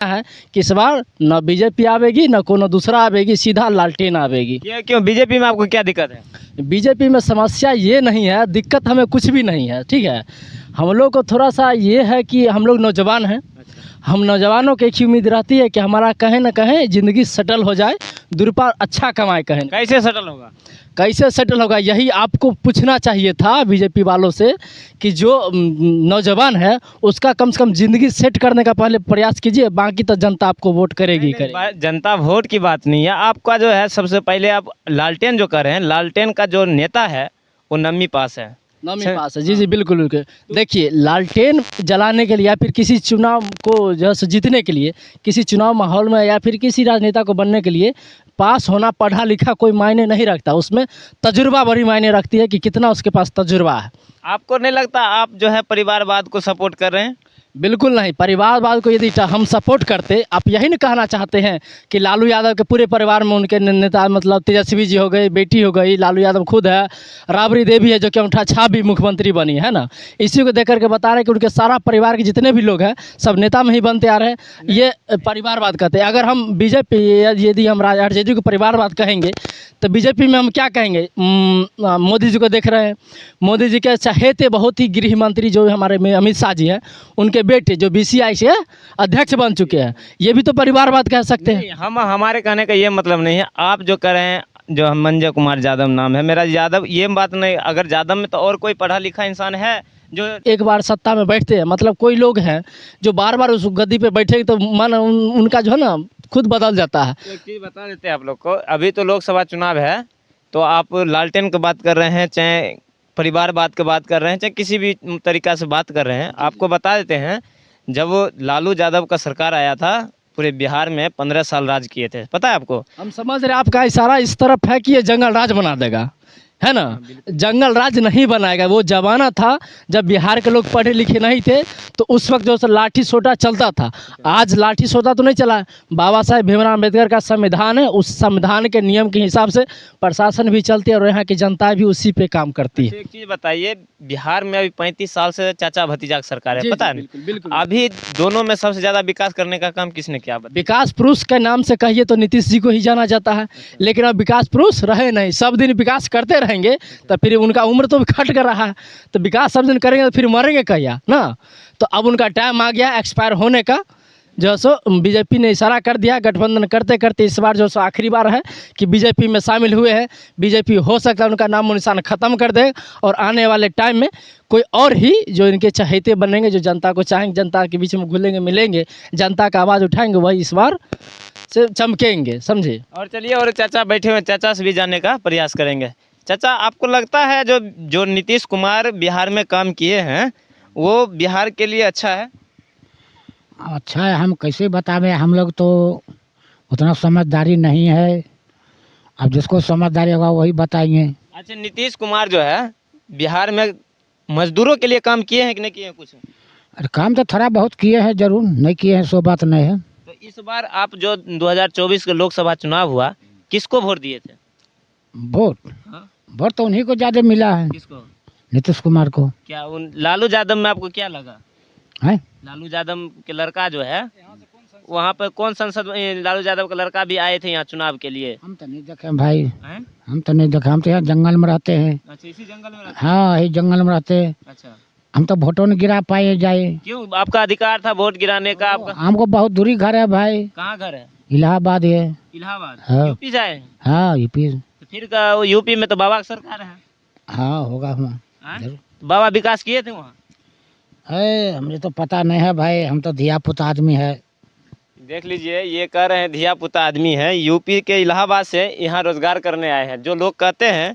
है कि इस बार न बीजेपी आवेगी न कोनो दूसरा आवेगी, सीधा लालटेन आवेगी। ये क्यों, बीजेपी में आपको क्या दिक्कत है? बीजेपी में समस्या ये नहीं है, दिक्कत हमें कुछ भी नहीं है, ठीक है। हम लोग को थोड़ा सा ये है कि हम लोग नौजवान हैं, हम नौजवानों की एक ही उम्मीद रहती है कि हमारा कहीं ना कहीं ज़िंदगी सेटल हो जाए, 2 रुपया अच्छा कमाए कहीं। कैसे सेटल होगा? कैसे सेटल होगा, यही आपको पूछना चाहिए था बीजेपी वालों से कि जो नौजवान है उसका कम से कम ज़िंदगी सेट करने का पहले प्रयास कीजिए, बाकी तो जनता आपको वोट करेगी करेगी। जनता वोट की बात नहीं है, आपका जो है सबसे पहले आप लालटेन जो कर रहे हैं, लालटेन का जो नेता है वो नम्मी पास है। नौवीं पास है, जी जी बिल्कुल बिल्कुल। देखिए, लालटेन जलाने के लिए या फिर किसी चुनाव को जो है सो जीतने के लिए, किसी चुनाव माहौल में या फिर किसी राजनेता को बनने के लिए पास होना, पढ़ा लिखा कोई मायने नहीं रखता, उसमें तजुर्बा बड़ी मायने रखती है कि कितना उसके पास तजुर्बा है। आपको नहीं लगता आप जो है परिवारवाद को सपोर्ट कर रहे हैं? बिल्कुल नहीं, परिवारवाद को यदि हम सपोर्ट करते, आप यही नहीं कहना चाहते हैं कि लालू यादव के पूरे परिवार में उनके नेता मतलब तेजस्वी जी हो गए, बेटी हो गई, लालू यादव खुद है, राबड़ी देवी है जो कि अंगूठा छाप भी मुख्यमंत्री बनी है ना। इसी को देख करके बता रहे हैं कि उनके सारा परिवार के जितने भी लोग हैं सब नेता में ही बनते आ रहे हैं, ये परिवारवाद कहते हैं। अगर हम बीजेपी यदि हम आरजेडी को परिवारवाद कहेंगे तो बीजेपी में हम क्या कहेंगे? मोदी जी को देख रहे हैं, मोदी जी के चहेते बहुत ही गृह मंत्री जो हमारे में अमित शाह जी हैं, उनके बेटे जो बीसीआई से अध्यक्ष बन चुके हैं, ये भी तो परिवारवाद कह सकते हैं। हम हमारे कहने का ये मतलब नहीं है, आप जो कर रहे हैं, जो हम मंजय कुमार यादव नाम है मेरा, यादव ये बात नहीं, अगर यादव में तो और कोई पढ़ा लिखा इंसान है जो एक बार सत्ता में बैठते हैं, मतलब कोई लोग हैं जो बार बार उस गद्दी पे बैठे तो मन उनका जो है ना खुद बदल जाता है। एक चीज़ बता देते हैं आप लोग को, अभी तो लोकसभा चुनाव है, तो आप लालटेन की बात कर रहे हैं, चाहे परिवारवाद की बात कर रहे हैं, चाहे किसी भी तरीका से बात कर रहे हैं, आपको बता देते हैं जब लालू यादव का सरकार आया था पूरे बिहार में 15 साल राज किए थे, पता है आपको? हम समझ रहे हैं आपका इशारा इस तरफ है कि ये जंगल राज बना देगा, है ना। जंगल राज नहीं बनाएगा, वो जमाना था जब बिहार के लोग पढ़े लिखे नहीं थे, तो उस वक्त जो है लाठी सोटा चलता था। आज लाठी सोटा तो नहीं चला है, बाबा साहेब भीमराव अम्बेडकर का संविधान है, उस संविधान के नियम के हिसाब से प्रशासन भी चलती है और यहाँ की जनता भी उसी पे काम करती है। एक चीज़ बताइए, बिहार में अभी 35 साल से चाचा भतीजा की सरकार है, पता है? बिल्कुल बिल्कुल। अभी दोनों में सबसे ज़्यादा विकास करने का काम किसने किया? विकास पुरुष के नाम से कहिए तो नीतीश जी को ही जाना जाता है, लेकिन अब विकास पुरुष रहे नहीं, सब दिन विकास करते रहेंगे तो फिर उनका उम्र तो खट कर रहा है, तो विकास सब दिन करेंगे तो फिर मरेंगे कहिया ना। तो अब उनका टाइम आ गया एक्सपायर होने का, जो सो बीजेपी ने इशारा कर दिया, गठबंधन करते करते इस बार जो सो आखिरी बार है कि बीजेपी में शामिल हुए हैं। बीजेपी हो सकता है उनका नाम और निशान ख़त्म कर दे और आने वाले टाइम में कोई और ही जो इनके चहेते बनेंगे, जो जनता को चाहेंगे, जनता के बीच में घुलेंगे मिलेंगे, जनता का आवाज़ उठाएंगे, वही इस बार से चमकेंगे, समझे। और चलिए, और चाचा बैठे हुए, चाचा से भी जानने का प्रयास करेंगे। चाचा, आपको लगता है जो जो नीतीश कुमार बिहार में काम किए हैं वो बिहार के लिए अच्छा है? अच्छा है, हम कैसे बतावें, हम लोग तो उतना समझदारी नहीं है, अब जिसको समझदारी होगा वही बताएंगे। अच्छा, नीतीश कुमार जो है बिहार में मजदूरों के लिए काम किए हैं कि नहीं किए हैं कुछ? अरे काम तो थोड़ा बहुत किए हैं, जरूर नहीं किए हैं सो बात नहीं है। तो इस बार आप जो 2024 के लोकसभा चुनाव हुआ, किसको वोट दिए थे? वोट हाँ? वोट तो उन्हीं को ज़्यादा मिला है, किसको? नीतीश कुमार को। क्या उन लालू यादव में आपको क्या लगा? है लालू यादव के लड़का जो है वहाँ पर कौन संसद, लालू यादव का लड़का भी आए थे यहाँ चुनाव के लिए? हम तो नहीं देखे भाई, हैं? हम तो नहीं देखे, हम तो यहाँ जंगल में रहते हैं। अच्छा, इसी जंगल में रहते हाँ, यही जंगल में रहते हैं। हैं? अच्छा, हम तो वोटों नहीं गिरा पाए जाए, क्यों? आपका अधिकार था वोट गिराने का। आपका हमको बहुत दूरी घर है भाई, कहाँ घर है? इलाहाबाद है। इलाहाबाद? हाँ। यूपी जाए? हाँ यूपी। तो फिर वो यूपी में तो बाबा की सरकार है। हाँ होगा वहाँ। हैं? जरूर। तो बाबा विकास किए थे वहाँ? है, मुझे तो पता नहीं है भाई, हम तो धिया पुता आदमी है। देख लीजिए, ये कह रहे हैं धिया पुता आदमी है, यूपी के इलाहाबाद से यहाँ रोजगार करने आए हैं। जो लोग कहते हैं